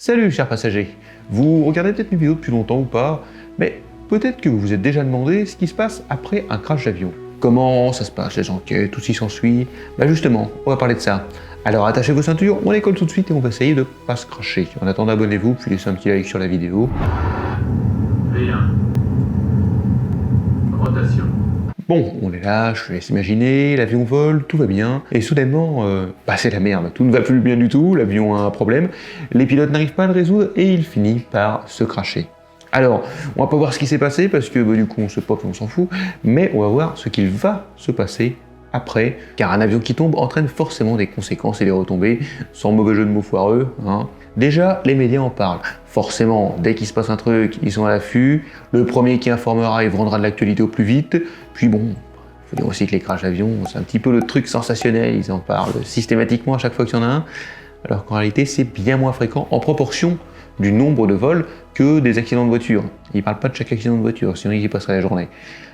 Salut chers passagers, vous regardez peut-être mes vidéos depuis longtemps ou pas, mais peut-être que vous vous êtes déjà demandé ce qui se passe après un crash d'avion. Comment ça se passe, les enquêtes, tout ce qui s'ensuit. Bah justement, on va parler de ça. Alors attachez vos ceintures, on décolle tout de suite et on va essayer de pas se crasher. En attendant, abonnez-vous, puis laissez un petit like sur la vidéo. V1. Rotation. Bon, on est là, je vous laisse imaginer, l'avion vole, tout va bien, et soudainement, c'est la merde, tout ne va plus bien du tout, l'avion a un problème, les pilotes n'arrivent pas à le résoudre, et il finit par se crasher. Alors, on va pas voir ce qui s'est passé, parce que du coup on se pop et on s'en fout, mais on va voir ce qu'il va se passer après, car un avion qui tombe entraîne forcément des conséquences et des retombées, sans mauvais jeu de mots foireux, hein. Déjà, les médias en parlent. Forcément, dès qu'il se passe un truc, ils sont à l'affût. Le premier qui informera, il rendra de l'actualité au plus vite. Puis bon, il faut dire aussi que les crashs d'avion, c'est un petit peu le truc sensationnel. Ils en parlent systématiquement à chaque fois qu'il y en a un. Alors qu'en réalité, c'est bien moins fréquent en proportion du nombre de vols que des accidents de voiture. Ils ne parlent pas de chaque accident de voiture, sinon ils y passeraient la journée.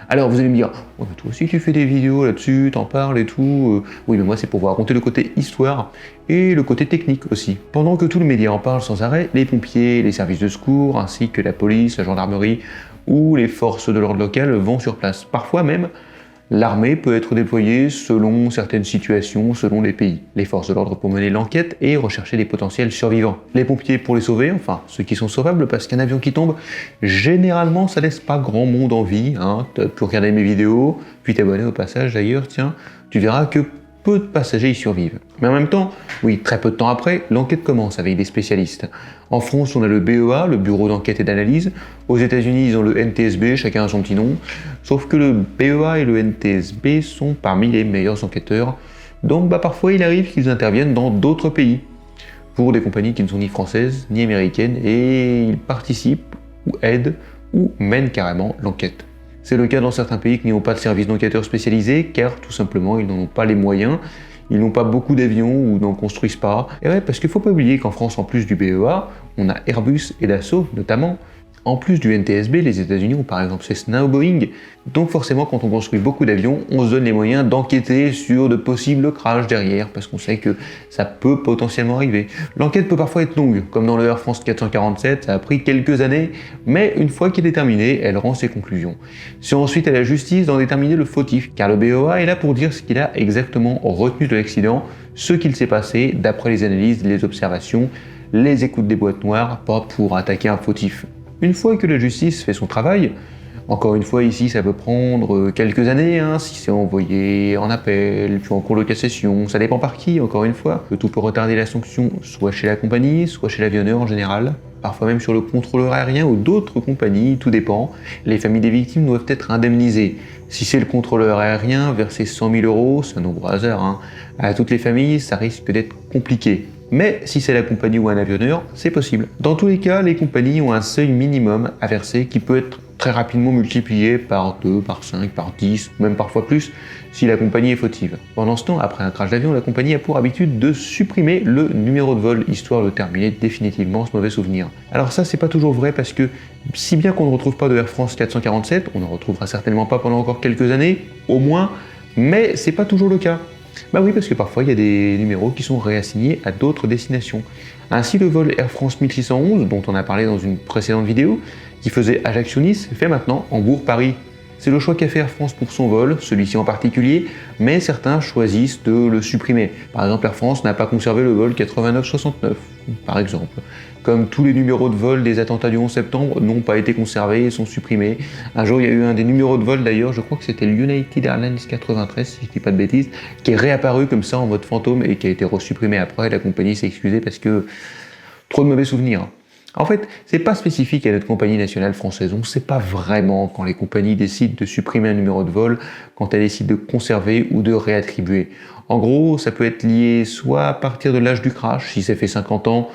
Alors vous allez me dire, oh, mais toi aussi tu fais des vidéos là-dessus, t'en parles et tout. Oui, mais moi c'est pour vous raconter le côté histoire et le côté technique aussi. Pendant que tous les médias en parlent sans arrêt, les pompiers, les services de secours, ainsi que la police, la gendarmerie ou les forces de l'ordre locales vont sur place. Parfois même, l'armée peut être déployée selon certaines situations, selon les pays. Les forces de l'ordre pour mener l'enquête et rechercher les potentiels survivants. Les pompiers pour les sauver, enfin ceux qui sont sauvables, parce qu'un avion qui tombe, généralement ça laisse pas grand monde en vie. Hein. Tu peux regarder mes vidéos, puis t'abonner au passage d'ailleurs, tiens, tu verras que peu de passagers y survivent. Mais en même temps, oui, très peu de temps après, l'enquête commence avec des spécialistes. En France, on a le BEA, le Bureau d'enquête et d'analyse. Aux États-Unis, ils ont le NTSB, chacun a son petit nom. Sauf que le BEA et le NTSB sont parmi les meilleurs enquêteurs. Donc parfois, il arrive qu'ils interviennent dans d'autres pays, pour des compagnies qui ne sont ni françaises ni américaines, et ils participent, ou aident, ou mènent carrément l'enquête. C'est le cas dans certains pays qui n'ont pas de service d'enquêteurs spécialisés, car tout simplement ils n'en ont pas les moyens, ils n'ont pas beaucoup d'avions ou n'en construisent pas. Et ouais, parce qu'il ne faut pas oublier qu'en France, en plus du BEA, on a Airbus et Dassault notamment. En plus du NTSB, les États-Unis ont par exemple Cessna ou Boeing. Donc forcément, quand on construit beaucoup d'avions, on se donne les moyens d'enquêter sur de possibles crashs derrière, parce qu'on sait que ça peut potentiellement arriver. L'enquête peut parfois être longue, comme dans le Air France 447, ça a pris quelques années, mais une fois qu'elle est terminée, elle rend ses conclusions. C'est ensuite à la justice d'en déterminer le fautif, car le BEA est là pour dire ce qu'il a exactement retenu de l'accident, ce qu'il s'est passé d'après les analyses, les observations, les écoutes des boîtes noires, pas pour attaquer un fautif. Une fois que la justice fait son travail, encore une fois ici ça peut prendre quelques années, hein, si c'est envoyé en appel, puis en cours de cassation, ça dépend par qui, encore une fois. Tout peut retarder la sanction, soit chez la compagnie, soit chez l'avionneur en général, parfois même sur le contrôleur aérien ou d'autres compagnies, tout dépend. Les familles des victimes doivent être indemnisées. Si c'est le contrôleur aérien, verser 100 000 €, c'est un nombre au hasard, hein. À toutes les familles, ça risque d'être compliqué. Mais si c'est la compagnie ou un avionneur, c'est possible. Dans tous les cas, les compagnies ont un seuil minimum à verser qui peut être très rapidement multiplié par 2, par 5, par 10, même parfois plus, si la compagnie est fautive. Pendant ce temps, après un crash d'avion, la compagnie a pour habitude de supprimer le numéro de vol, histoire de terminer définitivement ce mauvais souvenir. Alors ça, c'est pas toujours vrai parce que, si bien qu'on ne retrouve pas de Air France 447, on n'en retrouvera certainement pas pendant encore quelques années, au moins, mais c'est pas toujours le cas. Bah oui, parce que parfois il y a des numéros qui sont réassignés à d'autres destinations. Ainsi, le vol Air France 1611, dont on a parlé dans une précédente vidéo, qui faisait Ajaccio-Nice, fait maintenant Hambourg-Paris. C'est le choix qu'a fait Air France pour son vol, celui-ci en particulier, mais certains choisissent de le supprimer. Par exemple, Air France n'a pas conservé le vol 8969, par exemple. Comme tous les numéros de vol des attentats du 11 septembre n'ont pas été conservés et sont supprimés. Un jour, il y a eu un des numéros de vol d'ailleurs, je crois que c'était le United Airlines 93, si je ne dis pas de bêtises, qui est réapparu comme ça en mode fantôme et qui a été resupprimé après. La compagnie s'est excusée parce que trop de mauvais souvenirs. En fait, c'est pas spécifique à notre compagnie nationale française. On ne sait pas vraiment quand les compagnies décident de supprimer un numéro de vol, quand elles décident de conserver ou de réattribuer. En gros, ça peut être lié soit à partir de l'âge du crash, si ça fait 50 ans,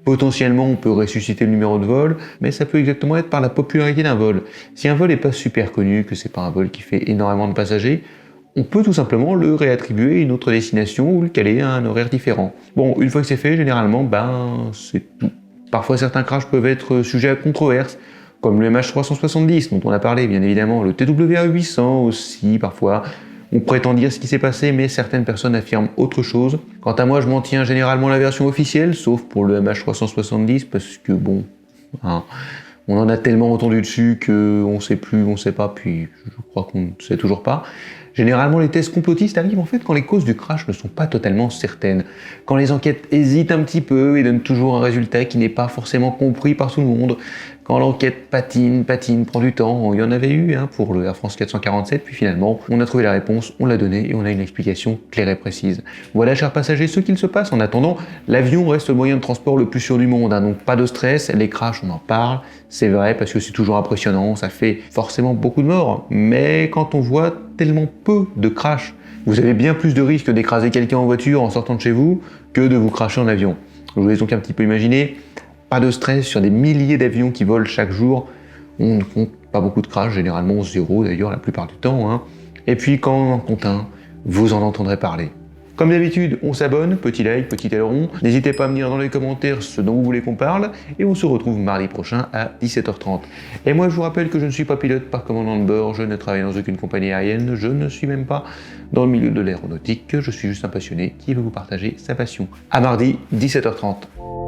potentiellement on peut ressusciter le numéro de vol, mais ça peut exactement être par la popularité d'un vol. Si un vol n'est pas super connu, que c'est pas un vol qui fait énormément de passagers, on peut tout simplement le réattribuer à une autre destination ou le caler à un horaire différent. Bon, une fois que c'est fait, généralement, c'est tout. Parfois, certains crashs peuvent être sujets à controverse, comme le MH370 dont on a parlé, bien évidemment, le TWA800 aussi, parfois, On prétend dire ce qui s'est passé, mais certaines personnes affirment autre chose. Quant à moi, je m'en tiens généralement à la version officielle, sauf pour le MH370, parce que bon, hein, on en a tellement entendu dessus qu'on sait plus, on sait pas, puis je crois qu'on ne sait toujours pas. Généralement, les tests complotistes arrivent en fait quand les causes du crash ne sont pas totalement certaines, quand les enquêtes hésitent un petit peu et donnent toujours un résultat qui n'est pas forcément compris par tout le monde, quand l'enquête patine, prend du temps. Il y en avait eu pour le Air France 447, puis finalement, on a trouvé la réponse, on l'a donnée et on a une explication claire et précise. Voilà, chers passagers, ce qu'il se passe. En attendant, l'avion reste le moyen de transport le plus sûr du monde, donc pas de stress. Les crashs, on en parle, c'est vrai, parce que c'est toujours impressionnant, ça fait forcément beaucoup de morts, mais quand on voit tellement peu de crashs, vous avez bien plus de risques d'écraser quelqu'un en voiture en sortant de chez vous que de vous crasher en avion. Je vous laisse donc un petit peu imaginer. Pas de stress sur des milliers d'avions qui volent chaque jour. On ne compte pas beaucoup de crashs, généralement 0 d'ailleurs la plupart du temps. Et puis quand on en compte un, vous en entendrez parler. Comme d'habitude, on s'abonne, petit like, petit aileron. N'hésitez pas à me dire dans les commentaires ce dont vous voulez qu'on parle. Et on se retrouve mardi prochain à 17h30. Et moi je vous rappelle que je ne suis pas pilote par commandant de bord, je ne travaille dans aucune compagnie aérienne, je ne suis même pas dans le milieu de l'aéronautique, je suis juste un passionné qui veut vous partager sa passion. À mardi, 17h30.